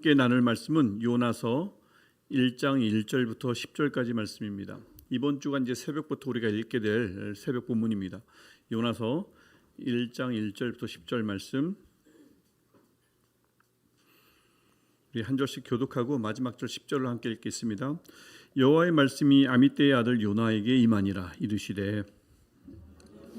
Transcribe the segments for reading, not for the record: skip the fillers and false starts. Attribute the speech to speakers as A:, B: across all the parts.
A: 함께 나눌 말씀은 요나서 1장 1절부터 10절까지 말씀입니다. 이번 주가 이제 새벽부터 우리가 읽게 될 새벽 본문입니다. 요나서 1장 1절부터 10절 말씀, 우리 한 절씩 교독하고 마지막 절 10절을 함께 읽겠습니다. 여호와의 말씀이 아미떼의 아들 요나에게 임하니라. 이르시되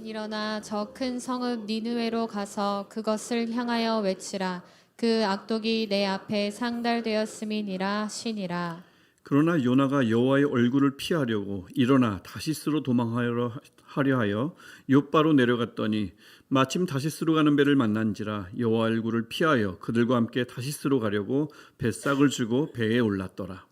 B: 일어나 저 큰 성읍 니느웨로 가서 그것을 향하여 외치라. 그 악독이 내 앞에 상달되었음이니라 하시니라.
A: 그러나 요나가 여호와의 얼굴을 피하려고 일어나 다시스로 도망하려 하여 욥바로 내려갔더니 마침 다시스로 가는 배를 만난지라 여호와 얼굴을 피하여 그들과 함께 다시스로 가려고 뱃삭을 주고 배에 올랐더라.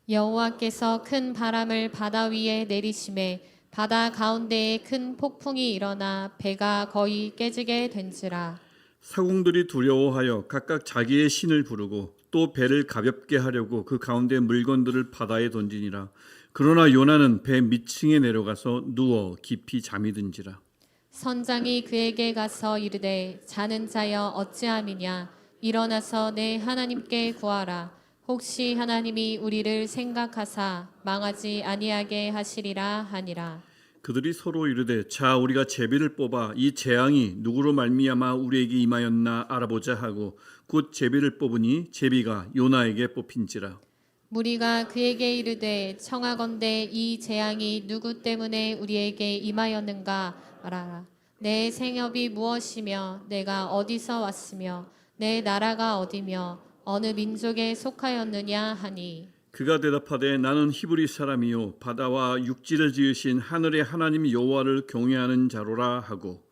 B: 여호와께서 큰 바람을 바다 위에 내리심에 바다 가운데에 큰 폭풍이 일어나 배가 거의 깨지게 된지라.
A: 사공들이 두려워하여 각각 자기의 신을 부르고 또 배를 가볍게 하려고 그 가운데 물건들을 바다에 던지니라. 그러나 요나는 배 밑층에 내려가서 누워 깊이 잠이 든지라.
B: 선장이 그에게 가서 이르되 자는 자여 어찌함이냐. 일어나서 내 하나님께 구하라. 혹시 하나님이 우리를 생각하사 망하지 아니하게 하시리라 하니라.
A: 그들이 서로 이르되 자 우리가 제비를 뽑아 이 재앙이 누구로 말미암아 우리에게 임하였나 알아보자 하고 곧 제비를 뽑으니 제비가 요나에게 뽑힌지라.
B: 무리가 그에게 이르되 청하건대 이 재앙이 누구 때문에 우리에게 임하였는가 말하라. 내 생업이 무엇이며 내가 어디서 왔으며 내 나라가 어디며 어느 민족에 속하였느냐 하니.
A: 그가 대답하되 나는 히브리 사람이요 바다와 육지를 지으신 하늘의 하나님 여호와를 경외하는 자로라 하고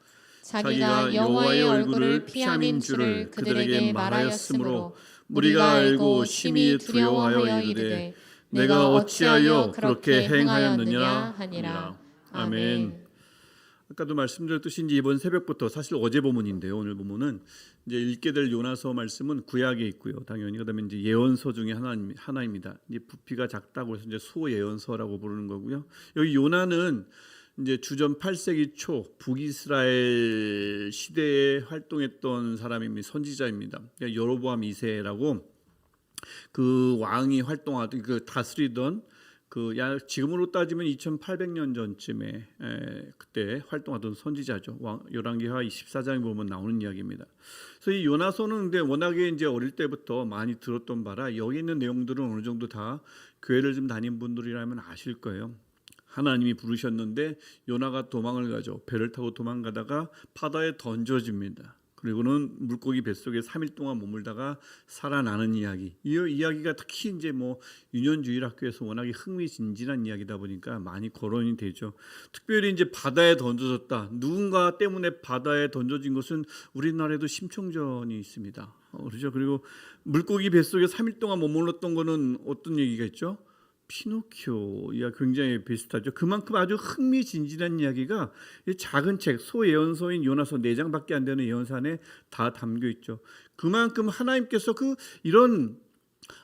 B: 자기가 여호와의 얼굴을 피함인 줄을 그들에게 말하였으므로 무리가 알고 심히 두려워하여 이르되 내가 어찌하여 그렇게 행하였느냐 하니라. 아멘.
A: 아까도 말씀드렸듯이 이제 이번 새벽부터 사실 어제 본문인데요. 오늘 본문은 이제 읽게 될 요나서 말씀은 구약에 있고요. 당연히 그다음에 이제 예언서 중에 하나입니다. 이제 부피가 작다고 해서 이제 소예언서라고 부르는 거고요. 여기 요나는 이제 주전 8세기 초 북이스라엘 시대에 활동했던 사람입니다. 선지자입니다. 그러니까 여로보암 2세라고 그 왕이 활동하던 그 다스리던 지금으로 따지면 2800년 전쯤에 그때 활동하던 선지자죠. 열왕기하 24장에 보면 나오는 이야기입니다. 그래서 이 요나서는 근데 워낙에 이제 어릴 때부터 많이 들었던 바라 여기 있는 내용들은 어느 정도 다 교회를 좀 다닌 분들이라면 아실 거예요. 하나님이 부르셨는데 요나가 도망을 가죠. 배를 타고 도망가다가 바다에 던져집니다. 그리고는 물고기 뱃속에 3일 동안 머물다가 살아나는 이야기. 이 이야기가 특히 이제 유년주일학교에서 워낙에 흥미진진한 이야기다 보니까 많이 거론이 되죠. 특별히 이제 바다에 던져졌다. 누군가 때문에 바다에 던져진 것은 우리나라에도 심청전이 있습니다. 그렇죠. 그리고 물고기 뱃속에 3일 동안 머물렀던 거는 어떤 얘기가 있죠? 피노키오 이야기 굉장히 비슷하죠. 그만큼 아주 흥미진진한 이야기가 작은 책 소예언서인 요나서 4장밖에 안 되는 예언서 안에 다 담겨 있죠. 그만큼 하나님께서 이런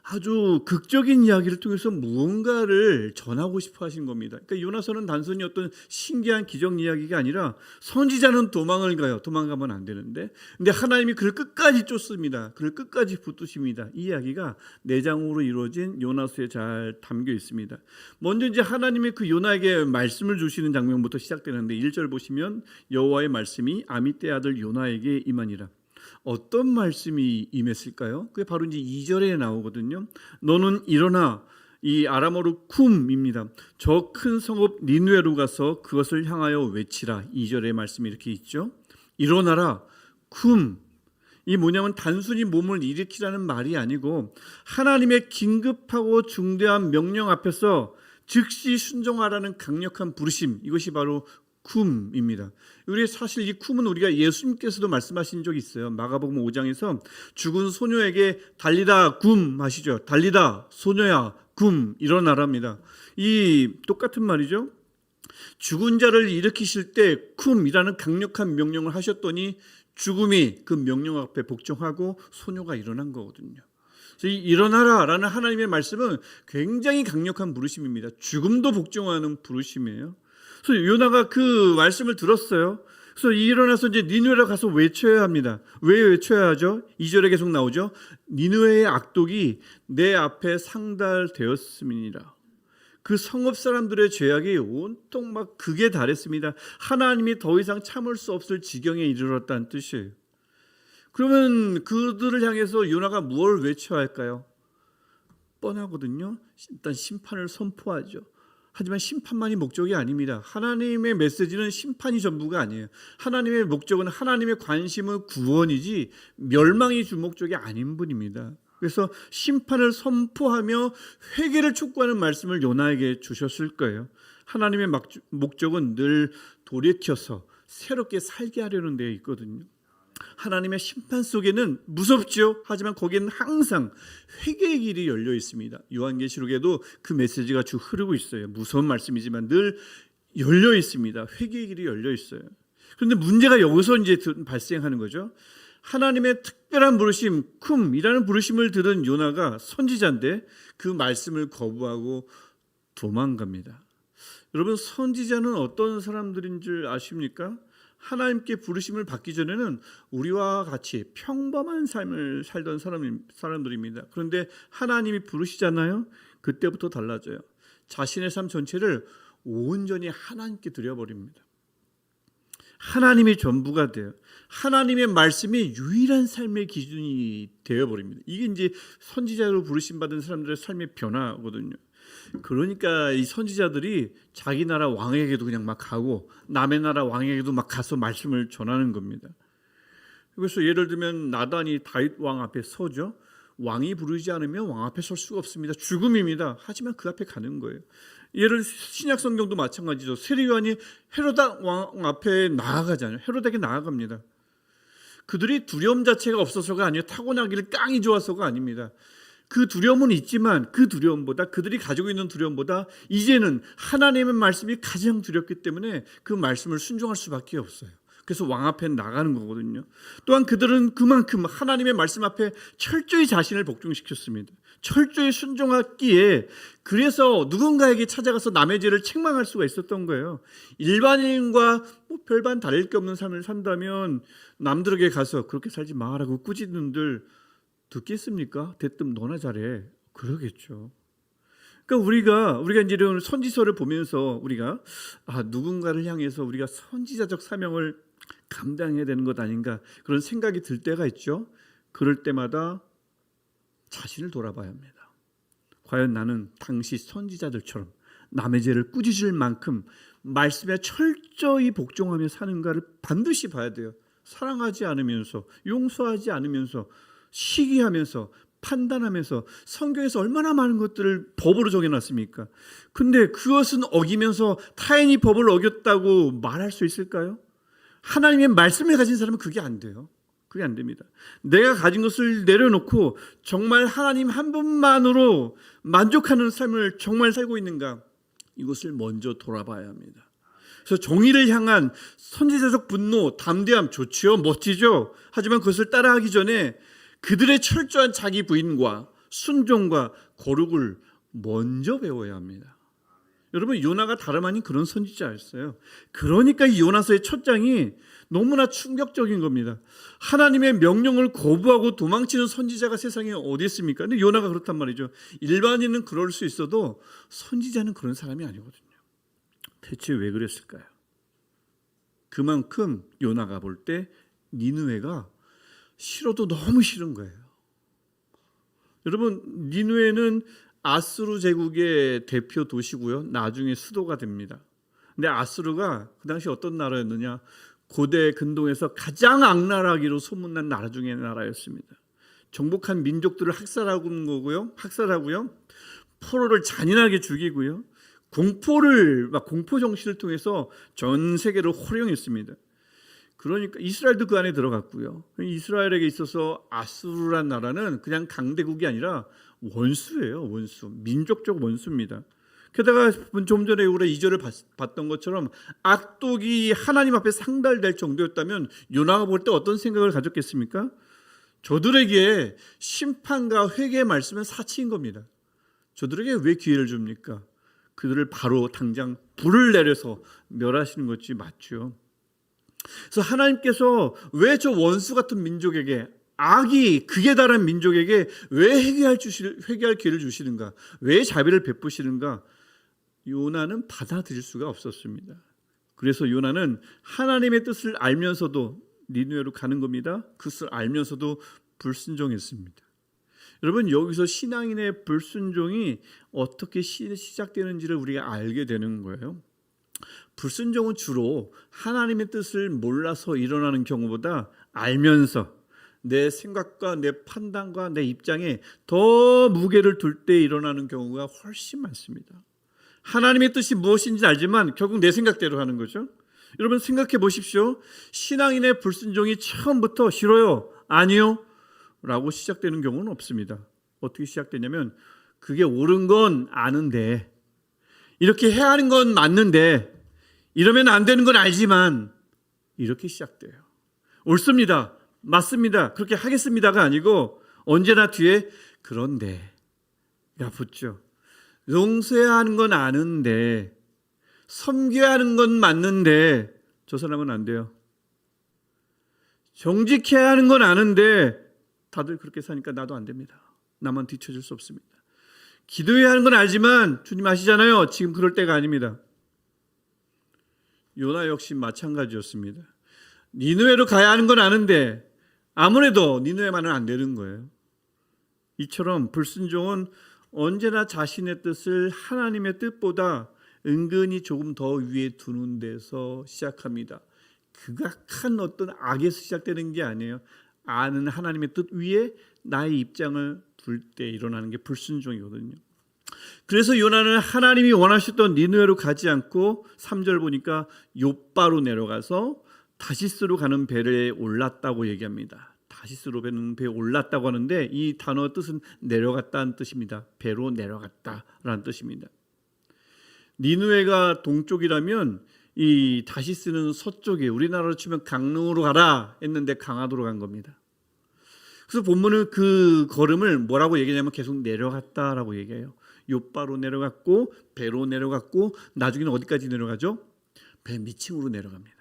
A: 아주 극적인 이야기를 통해서 무언가를 전하고 싶어 하신 겁니다. 그러니까 요나서는 단순히 어떤 신기한 기적 이야기가 아니라 선지자는 도망을 가요. 도망가면 안 되는데 근데 하나님이 그를 끝까지 쫓습니다. 그를 끝까지 붙드십니다. 이 이야기가 4장으로 이루어진 요나서에 잘 담겨 있습니다. 먼저 이제 하나님이 그 요나에게 말씀을 주시는 장면부터 시작되는데 1절 보시면 여호와의 말씀이 아미떼 아들 요나에게 임하니라. 어떤 말씀이 임했을까요? 그게 바로 이제 2절에 나오거든요. 너는 일어나 이 아람어로 쿰입니다. 저 큰 성읍 니느웨로 가서 그것을 향하여 외치라. 2절의 말씀이 이렇게 있죠. 일어나라 쿰. 이 뭐냐면 단순히 몸을 일으키라는 말이 아니고 하나님의 긴급하고 중대한 명령 앞에서 즉시 순종하라는 강력한 부르심. 이것이 바로 쿰입니다. 우리 사실 이 쿰은 우리가 예수님께서도 말씀하신 적이 있어요. 마가복음 5장에서 죽은 소녀에게 달리다 굼 하시죠. 달리다 소녀야 굼 일어나랍니다. 이 똑같은 말이죠. 죽은 자를 일으키실 때 쿰이라는 강력한 명령을 하셨더니 죽음이 그 명령 앞에 복종하고 소녀가 일어난 거거든요. 그래서 이 일어나라라는 하나님의 말씀은 굉장히 강력한 부르심입니다. 죽음도 복종하는 부르심이에요. 그래서 요나가 그 말씀을 들었어요. 그래서 일어나서 이제 니느웨로 가서 외쳐야 합니다. 왜 외쳐야 하죠? 2절에 계속 나오죠. 니느웨의 악독이 내 앞에 상달되었음이니라. 그 성읍 사람들의 죄악이 온통 막 극에 달했습니다. 하나님이 더 이상 참을 수 없을 지경에 이르렀다는 뜻이에요. 그러면 그들을 향해서 요나가 무엇을 외쳐야 할까요? 뻔하거든요. 일단 심판을 선포하죠. 하지만 심판만이 목적이 아닙니다. 하나님의 메시지는 심판이 전부가 아니에요. 하나님의 목적은, 하나님의 관심은 구원이지 멸망이 주목적이 아닌 분입니다. 그래서 심판을 선포하며 회개를 촉구하는 말씀을 요나에게 주셨을 거예요. 하나님의 목적은 늘 돌이켜서 새롭게 살게 하려는 데 있거든요. 하나님의 심판 속에는 무섭죠. 하지만 거기에는 항상 회개의 길이 열려 있습니다. 요한계시록에도 그 메시지가 쭉 흐르고 있어요. 무서운 말씀이지만 늘 열려 있습니다. 회개의 길이 열려 있어요. 그런데 문제가 여기서 이제 발생하는 거죠. 하나님의 특별한 부르심, 쿰이라는 부르심을 들은 요나가 선지자인데 그 말씀을 거부하고 도망갑니다. 여러분, 선지자는 어떤 사람들인 줄 아십니까? 하나님께 부르심을 받기 전에는 우리와 같이 평범한 삶을 살던 사람들입니다. 그런데 하나님이 부르시잖아요. 그때부터 달라져요. 자신의 삶 전체를 온전히 하나님께 드려버립니다. 하나님이 전부가 돼요. 하나님의 말씀이 유일한 삶의 기준이 되어버립니다. 이게 이제 선지자로 부르심 받은 사람들의 삶의 변화거든요. 그러니까 이 선지자들이 자기 나라 왕에게도 그냥 막 가고 남의 나라 왕에게도 막 가서 말씀을 전하는 겁니다. 그래서 예를 들면 나단이 다윗 왕 앞에 서죠. 왕이 부르지 않으면 왕 앞에 설 수가 없습니다. 죽음입니다. 하지만 그 앞에 가는 거예요. 예를 신약 성경도 마찬가지죠. 세례요한이 헤롯 왕 앞에 나아가잖아요. 헤롯에게 나아갑니다. 그들이 두려움 자체가 없어서가 아니에요. 타고나기를 깡이 좋아서가 아닙니다. 그 두려움은 있지만 그 두려움보다, 그들이 가지고 있는 두려움보다 이제는 하나님의 말씀이 가장 두렵기 때문에 그 말씀을 순종할 수밖에 없어요. 그래서 왕 앞에 나가는 거거든요. 또한 그들은 그만큼 하나님의 말씀 앞에 철저히 자신을 복종시켰습니다. 철저히 순종했기에 그래서 누군가에게 찾아가서 남의 죄를 책망할 수가 있었던 거예요. 일반인과 별반 다를 게 없는 삶을 산다면 남들에게 가서 그렇게 살지 마라고 꾸짖는들 듣겠습니까? 대뜸 너나 잘해. 그러겠죠. 그러니까 우리가 이제 이런 선지서를 보면서 우리가 누군가를 향해서 우리가 선지자적 사명을 감당해야 되는 것 아닌가 그런 생각이 들 때가 있죠. 그럴 때마다 자신을 돌아봐야 합니다. 과연 나는 당시 선지자들처럼 남의 죄를 꾸짖을 만큼 말씀에 철저히 복종하며 사는가를 반드시 봐야 돼요. 사랑하지 않으면서, 용서하지 않으면서, 시기하면서, 판단하면서 성경에서 얼마나 많은 것들을 법으로 정해놨습니까? 근데 그것은 어기면서 타인이 법을 어겼다고 말할 수 있을까요? 하나님의 말씀을 가진 사람은 그게 안 돼요. 그게 안 됩니다. 내가 가진 것을 내려놓고 정말 하나님 한 분만으로 만족하는 삶을 정말 살고 있는가? 이것을 먼저 돌아봐야 합니다. 그래서 정의를 향한 선지자적 분노, 담대함 좋지요, 멋지죠. 하지만 그것을 따라하기 전에 그들의 철저한 자기 부인과 순종과 거룩을 먼저 배워야 합니다. 여러분, 요나가 다름 아닌 그런 선지자였어요. 그러니까 이 요나서의 첫 장이 너무나 충격적인 겁니다. 하나님의 명령을 거부하고 도망치는 선지자가 세상에 어디 있습니까? 근데 요나가 그렇단 말이죠. 일반인은 그럴 수 있어도 선지자는 그런 사람이 아니거든요. 대체 왜 그랬을까요? 그만큼 요나가 볼 때 니느웨가 싫어도 너무 싫은 거예요. 여러분, 니느웨는 아수르 제국의 대표 도시고요. 나중에 수도가 됩니다. 근데 아수르가 그 당시 어떤 나라였느냐? 고대 근동에서 가장 악랄하기로 소문난 나라 중에 나라였습니다. 정복한 민족들을 학살하고요. 포로를 잔인하게 죽이고요. 공포 정신을 통해서 전 세계를 호령했습니다. 그러니까 이스라엘도 그 안에 들어갔고요. 이스라엘에게 있어서 아수르란 나라는 그냥 강대국이 아니라 원수예요. 원수. 민족적 원수입니다. 게다가 좀 전에 우리가 2절을 봤던 것처럼 악독이 하나님 앞에 상달될 정도였다면 요나가 볼 때 어떤 생각을 가졌겠습니까? 저들에게 심판과 회개의 말씀은 사치인 겁니다. 저들에게 왜 기회를 줍니까? 그들을 바로 당장 불을 내려서 멸하시는 것이 맞죠. 그래서 하나님께서 왜 저 원수 같은 민족에게, 악이 극에 달한 민족에게 왜 회개할 기회를 주시는가, 왜 자비를 베푸시는가, 요나는 받아들일 수가 없었습니다. 그래서 요나는 하나님의 뜻을 알면서도 니느웨로 가는 겁니다. 그 뜻을 알면서도 불순종했습니다. 여러분, 여기서 신앙인의 불순종이 어떻게 시작되는지를 우리가 알게 되는 거예요. 불순종은 주로 하나님의 뜻을 몰라서 일어나는 경우보다 알면서 내 생각과 내 판단과 내 입장에 더 무게를 둘 때 일어나는 경우가 훨씬 많습니다. 하나님의 뜻이 무엇인지 알지만 결국 내 생각대로 하는 거죠. 여러분, 생각해 보십시오. 신앙인의 불순종이 처음부터 싫어요, 아니요 라고 시작되는 경우는 없습니다. 어떻게 시작되냐면, 그게 옳은 건 아는데, 이렇게 해야 하는 건 맞는데, 이러면 안 되는 건 알지만, 이렇게 시작돼요. 옳습니다, 맞습니다, 그렇게 하겠습니다가 아니고 언제나 뒤에 그런데가 붙죠. 용서해야 하는 건 아는데, 섬겨야 하는 건 맞는데 저 사람은 안 돼요. 정직해야 하는 건 아는데 다들 그렇게 사니까 나도 안 됩니다. 나만 뒤처질 수 없습니다. 기도해야 하는 건 알지만 주님 아시잖아요, 지금 그럴 때가 아닙니다. 요나 역시 마찬가지였습니다. 니느웨로 가야 하는 건 아는데 아무래도 니느웨만은 안 되는 거예요. 이처럼 불순종은 언제나 자신의 뜻을 하나님의 뜻보다 은근히 조금 더 위에 두는 데서 시작합니다. 극악한 어떤 악에서 시작되는 게 아니에요. 아는 하나님의 뜻 위에 나의 입장을 둘 때 일어나는 게 불순종이거든요. 그래서 요나는 하나님이 원하셨던 니느웨로 가지 않고 3절 보니까 욥바로 내려가서 다시스로 가는 배에 올랐다고 얘기합니다. 다시스로 가는 배에 올랐다고 하는데 이 단어 뜻은 내려갔다는 뜻입니다. 배로 내려갔다라는 뜻입니다. 니느웨가 동쪽이라면 이 다시스는 서쪽에, 우리나라로 치면 강릉으로 가라 했는데 강화도로 간 겁니다. 그래서 본문은 그 걸음을 뭐라고 얘기하냐면 계속 내려갔다라고 얘기해요. 욥바로 내려갔고 배로 내려갔고 나중에는 어디까지 내려가죠? 배 밑층으로 내려갑니다.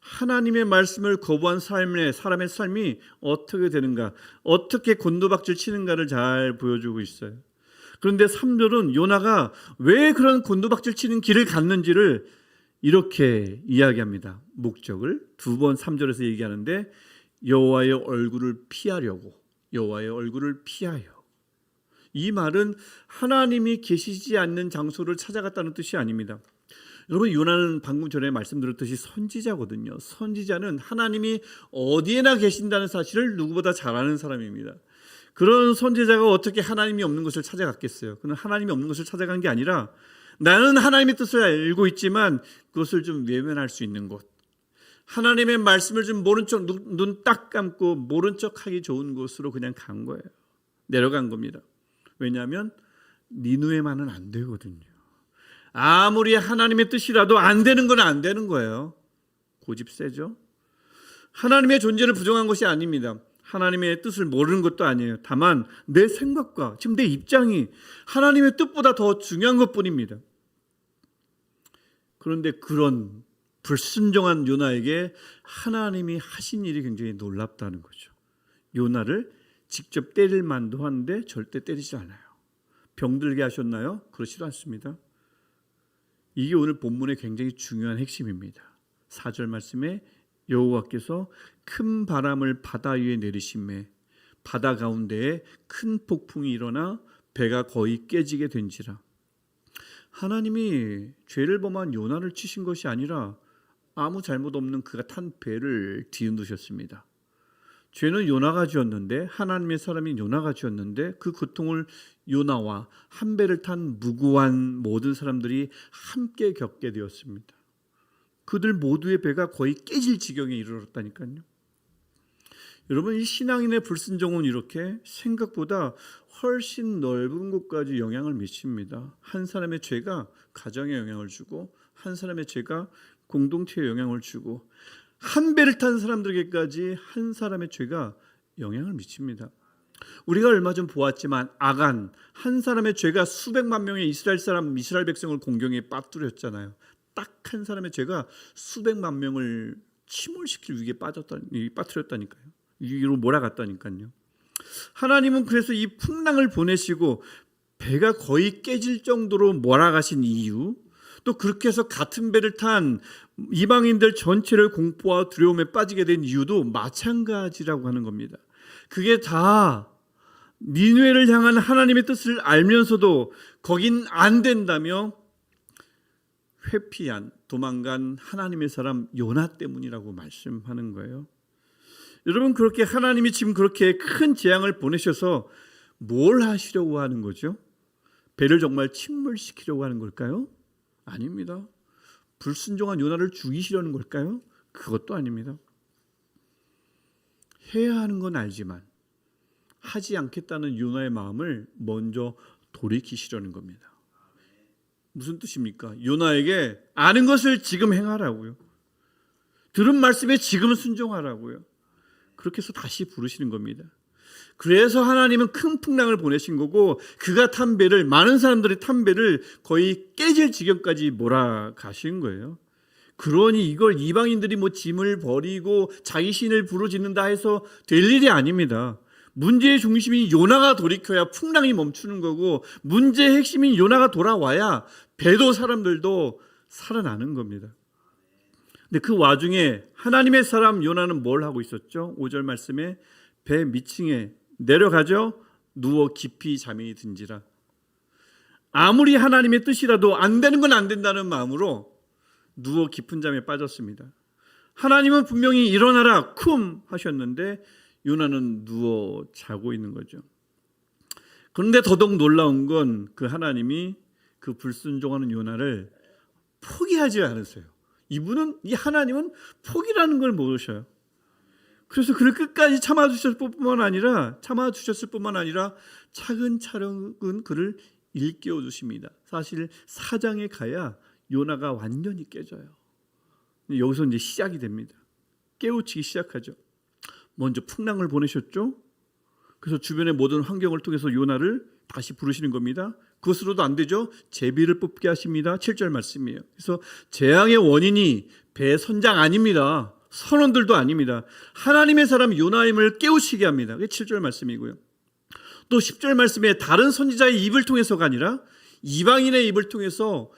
A: 하나님의 말씀을 거부한 사람의 삶이 어떻게 되는가, 어떻게 곤두박질 치는가를 잘 보여주고 있어요. 그런데 3절은 요나가 왜 그런 곤두박질 치는 길을 갔는지를 이렇게 이야기합니다. 목적을 두 번 3절에서 얘기하는데, 여호와의 얼굴을 피하려고, 여호와의 얼굴을 피하여. 이 말은 하나님이 계시지 않는 장소를 찾아갔다는 뜻이 아닙니다. 여러분, 요나는 방금 전에 말씀드렸듯이 선지자거든요. 선지자는 하나님이 어디에나 계신다는 사실을 누구보다 잘 아는 사람입니다. 그런 선지자가 어떻게 하나님이 없는 곳을 찾아갔겠어요? 그는 하나님이 없는 곳을 찾아간 게 아니라, 나는 하나님의 뜻을 알고 있지만 그것을 좀 외면할 수 있는 곳, 하나님의 말씀을 좀 모른 척, 눈 딱 감고 모른 척 하기 좋은 곳으로 그냥 간 거예요. 내려간 겁니다. 왜냐하면 니느웨만은 안 되거든요. 아무리 하나님의 뜻이라도 안 되는 건 안 되는 거예요. 고집 세죠? 하나님의 존재를 부정한 것이 아닙니다. 하나님의 뜻을 모르는 것도 아니에요. 다만 내 생각과 지금 내 입장이 하나님의 뜻보다 더 중요한 것뿐입니다. 그런데 그런 불순종한 요나에게 하나님이 하신 일이 굉장히 놀랍다는 거죠. 요나를 직접 때릴 만도 한데 절대 때리지 않아요. 병들게 하셨나요? 그렇지도 않습니다. 이게 오늘 본문의 굉장히 중요한 핵심입니다. 4절 말씀에 여호와께서 큰 바람을 바다 위에 내리심에 바다 가운데에 큰 폭풍이 일어나 배가 거의 깨지게 된지라. 하나님이 죄를 범한 요나를 치신 것이 아니라 아무 잘못 없는 그가 탄 배를 뒤흔드셨습니다. 죄는 요나가 지었는데, 하나님의 사람인 요나가 지었는데, 그 고통을 요나와 한 배를 탄 무고한 모든 사람들이 함께 겪게 되었습니다. 그들 모두의 배가 거의 깨질 지경에 이르렀다니까요. 여러분, 이 신앙인의 불순종은 이렇게 생각보다 훨씬 넓은 곳까지 영향을 미칩니다. 한 사람의 죄가 가정에 영향을 주고, 한 사람의 죄가 공동체에 영향을 주고, 한 배를 탄 사람들에게까지 한 사람의 죄가 영향을 미칩니다. 우리가 얼마 전 보았지만 아간, 한 사람의 죄가 수백만 명의 이스라엘 백성을 공경에 빠뜨렸잖아요. 딱 한 사람의 죄가 수백만 명을 침몰시킬 위기에 빠뜨렸다니까요. 위기로 몰아갔다니까요. 하나님은 그래서 이 풍랑을 보내시고 배가 거의 깨질 정도로 몰아가신 이유, 또 그렇게 해서 같은 배를 탄 이방인들 전체를 공포와 두려움에 빠지게 된 이유도 마찬가지라고 하는 겁니다. 그게 다 니느웨를 향한 하나님의 뜻을 알면서도 거긴 안 된다며 회피한, 도망간 하나님의 사람 요나 때문이라고 말씀하는 거예요. 여러분, 그렇게 하나님이 지금 그렇게 큰 재앙을 보내셔서 뭘 하시려고 하는 거죠? 배를 정말 침몰시키려고 하는 걸까요? 아닙니다. 불순종한 요나를 죽이시려는 걸까요? 그것도 아닙니다. 해야 하는 건 알지만 하지 않겠다는 요나의 마음을 먼저 돌이키시려는 겁니다. 무슨 뜻입니까? 요나에게 아는 것을 지금 행하라고요. 들은 말씀에 지금 순종하라고요. 그렇게 해서 다시 부르시는 겁니다. 그래서 하나님은 큰 풍랑을 보내신 거고, 그가 탄 배를, 많은 사람들이 탄 배를 거의 깨질 지경까지 몰아가신 거예요. 그러니 이걸 이방인들이 뭐 짐을 버리고 자기 신을 부르짖는다 해서 될 일이 아닙니다. 문제의 중심인 요나가 돌이켜야 풍랑이 멈추는 거고, 문제의 핵심인 요나가 돌아와야 배도 사람들도 살아나는 겁니다. 근데 그 와중에 하나님의 사람 요나는 뭘 하고 있었죠? 5절 말씀에 배 밑층에 내려가죠. 누워 깊이 잠이 든지라. 아무리 하나님의 뜻이라도 안 되는 건 안 된다는 마음으로 누워 깊은 잠에 빠졌습니다. 하나님은 분명히 일어나라 쿰 하셨는데 요나는 누워 자고 있는 거죠. 그런데 더더욱 놀라운 건 그 하나님이 그 불순종하는 요나를 포기하지 않으세요. 이 하나님은 포기라는 걸 모르셔요. 그래서 그를 끝까지 참아주셨을 뿐만 아니라 차근차근 그를 일깨워 주십니다. 사실 4장에 가야 요나가 완전히 깨져요. 여기서 이제 시작이 됩니다. 깨우치기 시작하죠. 먼저 풍랑을 보내셨죠. 그래서 주변의 모든 환경을 통해서 요나를 다시 부르시는 겁니다. 그것으로도 안 되죠. 제비를 뽑게 하십니다. 7절 말씀이에요. 그래서 재앙의 원인이 배 선장 아닙니다. 선원들도 아닙니다. 하나님의 사람 요나임을 깨우치게 합니다. 그게 7절 말씀이고요. 또 10절 말씀에 다른 선지자의 입을 통해서가 아니라 이방인의 입을 통해서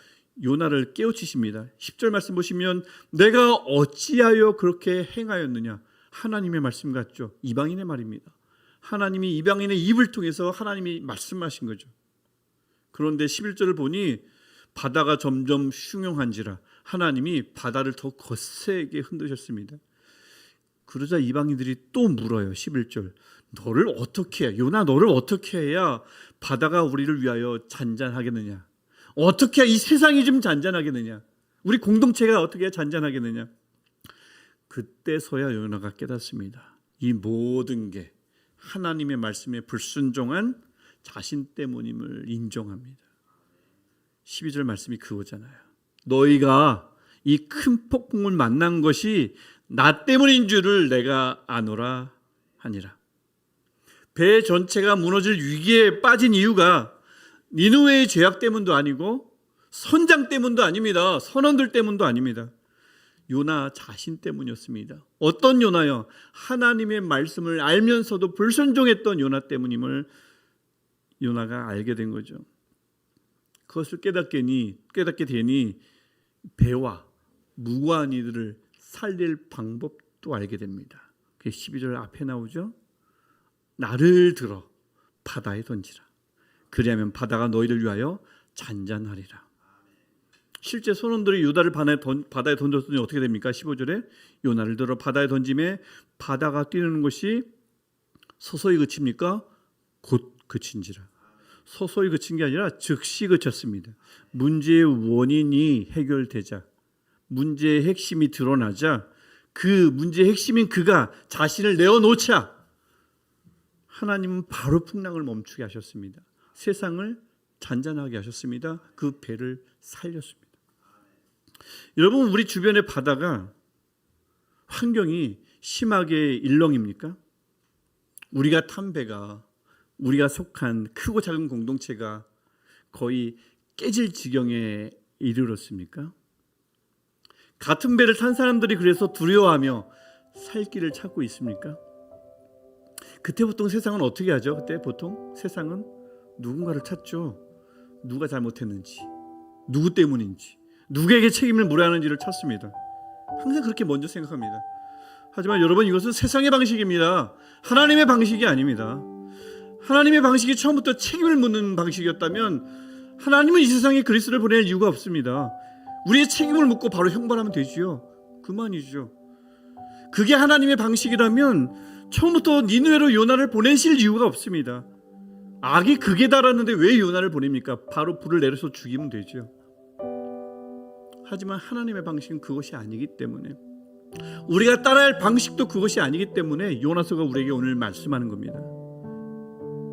A: 요나를 깨우치십니다. 10절 말씀 보시면 내가 어찌하여 그렇게 행하였느냐. 하나님의 말씀 같죠. 이방인의 말입니다. 하나님이 이방인의 입을 통해서 하나님이 말씀하신 거죠. 그런데 11절을 보니 바다가 점점 흉흉한지라 하나님이 바다를 더 거세게 흔드셨습니다. 그러자 이방인들이 또 물어요. 11절. 너를 어떻게 해? 요나 너를 어떻게 해야 바다가 우리를 위하여 잔잔하겠느냐? 어떻게 해야 이 세상이 좀 잔잔하겠느냐? 우리 공동체가 어떻게 해야 잔잔하겠느냐? 그때서야 요나가 깨닫습니다. 이 모든 게 하나님의 말씀에 불순종한 자신 때문임을 인정합니다. 12절 말씀이 그거잖아요. 너희가 이 큰 폭풍을 만난 것이 나 때문인 줄을 내가 아노라 하니라. 배 전체가 무너질 위기에 빠진 이유가 니느웨의 죄악 때문도 아니고 선장 때문도 아닙니다. 선원들 때문도 아닙니다. 요나 자신 때문이었습니다. 어떤 요나요? 하나님의 말씀을 알면서도 불순종했던 요나 때문임을 요나가 알게 된 거죠. 그것을 깨닫게 되니 배와 무고한 이들을 살릴 방법도 알게 됩니다. 그게 12절 앞에 나오죠. 나를 들어 바다에 던지라. 그리하면 바다가 너희를 위하여 잔잔하리라. 실제 선원들이 요나를 바다에 던졌더니 어떻게 됩니까? 15절에 요나를 들어 바다에 던짐에 바다가 뛰는 것이 서서히 그칩니까? 곧 그친지라. 서서히 그친 게 아니라 즉시 그쳤습니다. 문제의 원인이 해결되자, 문제의 핵심이 드러나자, 그 문제의 핵심인 그가 자신을 내어놓자 하나님은 바로 풍랑을 멈추게 하셨습니다. 세상을 잔잔하게 하셨습니다. 그 배를 살렸습니다. 여러분, 우리 주변의 바다가 환경이 심하게 일렁입니까? 우리가 탄 배가, 우리가 속한 크고 작은 공동체가 거의 깨질 지경에 이르렀습니까? 같은 배를 탄 사람들이 그래서 두려워하며 살 길을 찾고 있습니까? 그때 보통 세상은 어떻게 하죠? 그때 보통 세상은 누군가를 찾죠. 누가 잘못했는지, 누구 때문인지, 누구에게 책임을 물어야 하는지를 찾습니다. 항상 그렇게 먼저 생각합니다. 하지만 여러분, 이것은 세상의 방식입니다. 하나님의 방식이 아닙니다. 하나님의 방식이 처음부터 책임을 묻는 방식이었다면 하나님은 이 세상에 그리스도를 보낼 이유가 없습니다. 우리의 책임을 묻고 바로 형벌하면 되지요. 그만이죠. 그게 하나님의 방식이라면 처음부터 니느웨로 요나를 보내실 이유가 없습니다. 악이 극에 달았는데 왜 요나를 보냅니까? 바로 불을 내려서 죽이면 되죠. 하지만 하나님의 방식은 그것이 아니기 때문에, 우리가 따라야 할 방식도 그것이 아니기 때문에 요나서가 우리에게 오늘 말씀하는 겁니다.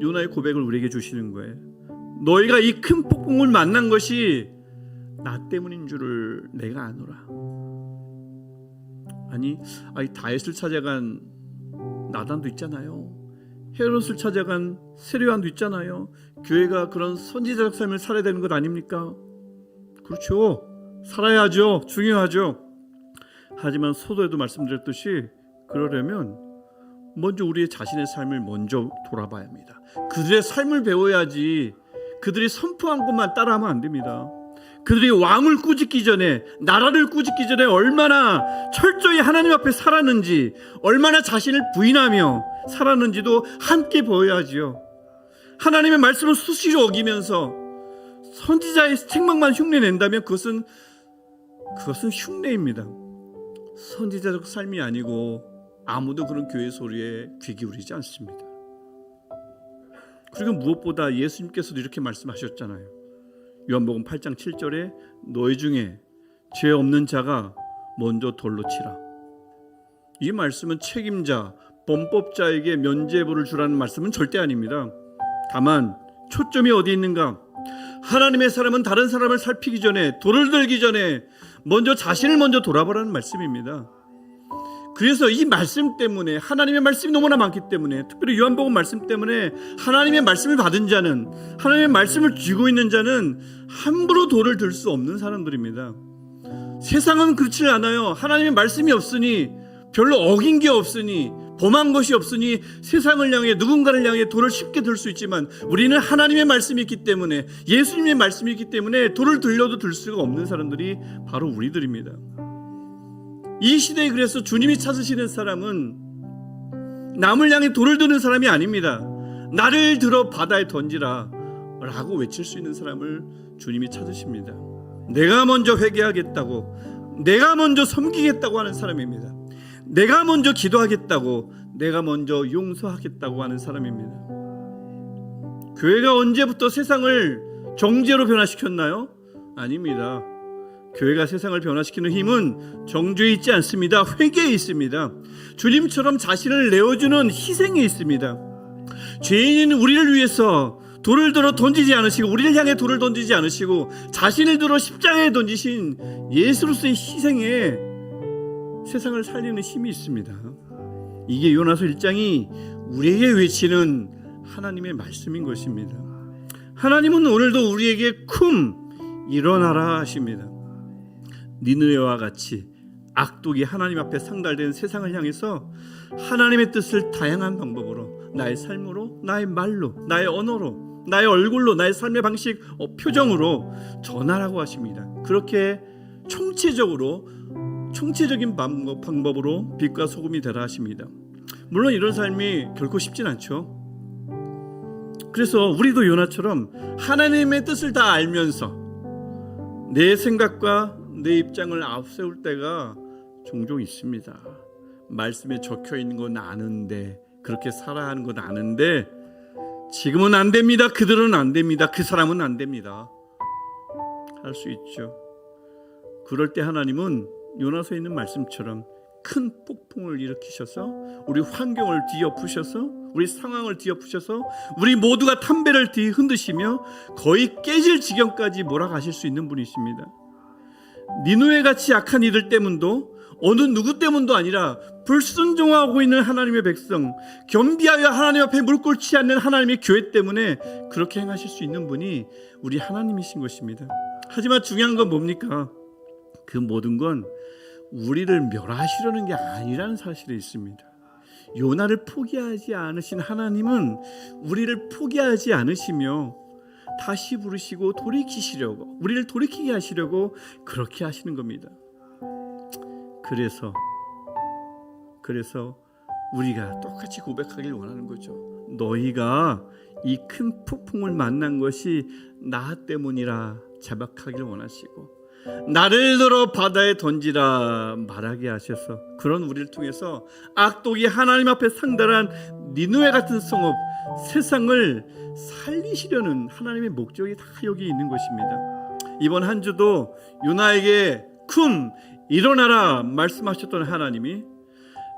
A: 요나의 고백을 우리에게 주시는 거예요. 너희가 이 큰 폭풍을 만난 것이 나 때문인 줄을 내가 아노라. 아니 다윗을 찾아간 나단도 있잖아요. 헤롯을 찾아간 세례요한도 있잖아요. 교회가 그런 선지자적 삶을 살아야 되는 것 아닙니까? 그렇죠. 살아야죠. 중요하죠. 하지만 서두에도 말씀드렸듯이 그러려면 먼저 우리의 자신의 삶을 먼저 돌아봐야 합니다. 그들의 삶을 배워야지 그들이 선포한 것만 따라하면 안 됩니다. 그들이 왕을 꾸짖기 전에, 나라를 꾸짖기 전에 얼마나 철저히 하나님 앞에 살았는지, 얼마나 자신을 부인하며 살았는지도 함께 보여야지요. 하나님의 말씀을 수시로 어기면서 선지자의 책망만 흉내낸다면 그것은 흉내입니다. 선지자적 삶이 아니고 아무도 그런 교회 소리에 귀 기울이지 않습니다. 그리고 무엇보다 예수님께서도 이렇게 말씀하셨잖아요. 요한복음 8장 7절에 너희 중에 죄 없는 자가 먼저 돌로 치라. 이 말씀은 책임자, 범법자에게 면죄부를 주라는 말씀은 절대 아닙니다. 다만 초점이 어디 있는가? 하나님의 사람은 다른 사람을 살피기 전에, 돌을 들기 전에 먼저 자신을 먼저 돌아보라는 말씀입니다. 그래서 이 말씀 때문에, 하나님의 말씀이 너무나 많기 때문에, 특별히 요한복음 말씀 때문에 하나님의 말씀을 받은 자는, 하나님의 말씀을 쥐고 있는 자는 함부로 돌을 들 수 없는 사람들입니다. 세상은 그렇지 않아요. 하나님의 말씀이 없으니, 별로 어긴 게 없으니, 범한 것이 없으니 세상을 향해, 누군가를 향해 돌을 쉽게 들 수 있지만, 우리는 하나님의 말씀이 있기 때문에, 예수님의 말씀이 있기 때문에 돌을 들려도 들 수가 없는 사람들이 바로 우리들입니다. 이 시대에 그래서 주님이 찾으시는 사람은 남을 향해 돌을 드는 사람이 아닙니다. 나를 들어 바다에 던지라 라고 외칠 수 있는 사람을 주님이 찾으십니다. 내가 먼저 회개하겠다고, 내가 먼저 섬기겠다고 하는 사람입니다. 내가 먼저 기도하겠다고, 내가 먼저 용서하겠다고 하는 사람입니다. 교회가 언제부터 세상을 정죄로 변화시켰나요? 아닙니다. 교회가 세상을 변화시키는 힘은 정죄에 있지 않습니다. 회개에 있습니다. 주님처럼 자신을 내어주는 희생에 있습니다. 죄인인 우리를 위해서 돌을 들어 던지지 않으시고, 우리를 향해 돌을 던지지 않으시고, 자신을 들어 십자가에 던지신 예수로서의 희생에 세상을 살리는 힘이 있습니다. 이게 요나서 1장이 우리에게 외치는 하나님의 말씀인 것입니다. 하나님은 오늘도 우리에게 쿰 일어나라 하십니다. 니느웨와 같이 악독이 하나님 앞에 상달된 세상을 향해서 하나님의 뜻을 다양한 방법으로, 나의 삶으로, 나의 말로, 나의 언어로, 나의 얼굴로, 나의 삶의 방식, 표정으로 전하라고 하십니다. 그렇게 총체적인 방법으로 빛과 소금이 되라 하십니다. 물론 이런 삶이 결코 쉽진 않죠. 그래서 우리도 요나처럼 하나님의 뜻을 다 알면서 내 생각과 내 입장을 앞세울 때가 종종 있습니다. 말씀에 적혀 있는 건 아는데, 그렇게 살아야 하는 건 아는데, 지금은 안 됩니다. 그들은 안 됩니다. 그 사람은 안 됩니다. 할 수 있죠. 그럴 때 하나님은 요나서에 있는 말씀처럼 큰 폭풍을 일으키셔서 우리 환경을 뒤엎으셔서, 우리 상황을 뒤엎으셔서 우리 모두가 담배를 흔드시며 거의 깨질 지경까지 몰아가실 수 있는 분이십니다. 니느웨같이 약한 이들 때문도, 어느 누구 때문도 아니라 불순종하고 있는 하나님의 백성, 겸비하여 하나님 앞에 물 꿇지 않는 하나님의 교회 때문에 그렇게 행하실 수 있는 분이 우리 하나님이신 것입니다. 하지만 중요한 건 뭡니까? 그 모든 건 우리를 멸하시려는 게 아니라는 사실이 있습니다. 요나를 포기하지 않으신 하나님은 우리를 포기하지 않으시며 다시 부르시고 돌이키시려고, 우리를 돌이키게 하시려고 그렇게 하시는 겁니다. 그래서 우리가 똑같이 고백하길 원하는 거죠. 너희가 이 큰 폭풍을 만난 것이 나 때문이라 자박하길 원하시고 나를 들어 바다에 던지라 말하게 하셔서, 그런 우리를 통해서 악독이 하나님 앞에 상달한 니느웨 같은 성읍, 세상을 살리시려는 하나님의 목적이 다 여기 있는 것입니다. 이번 한 주도 요나에게 쿰 일어나라 말씀하셨던 하나님이,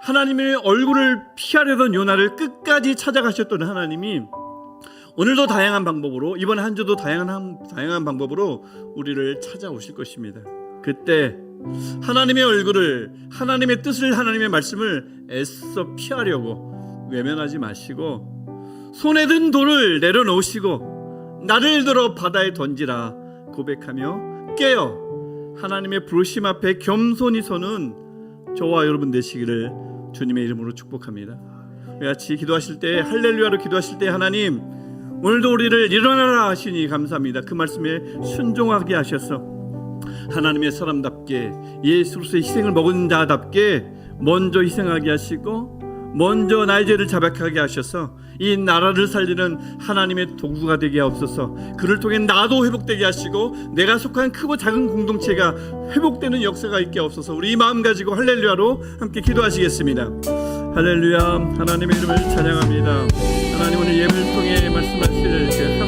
A: 하나님의 얼굴을 피하려던 요나를 끝까지 찾아가셨던 하나님이 오늘도 다양한 방법으로, 이번 한 주도 다양한 방법으로 우리를 찾아오실 것입니다. 그때 하나님의 얼굴을, 하나님의 뜻을, 하나님의 말씀을 애써 피하려고 외면하지 마시고 손에 든 돌을 내려놓으시고 나를 들어 바다에 던지라 고백하며 깨어 하나님의 부르심 앞에 겸손히 서는 저와 여러분 되시기를 주님의 이름으로 축복합니다. 같이 기도하실 때, 할렐루야로 기도하실 때 하나님 오늘도 우리를 일어나라 하시니 감사합니다. 그 말씀에 순종하게 하셔서 하나님의 사람답게, 예수 그리스도의 희생을 먹은 자답게 먼저 희생하게 하시고 먼저 나의 죄를 자백하게 하셔서 이 나라를 살리는 하나님의 도구가 되게 하옵소서. 그를 통해 나도 회복되게 하시고 내가 속한 크고 작은 공동체가 회복되는 역사가 있게 하옵소서. 우리 이 마음 가지고 할렐루야로 함께 기도하시겠습니다. 할렐루야. 하나님의 이름을 찬양합니다. 하나님 오늘 예배를 통해 말씀하실 그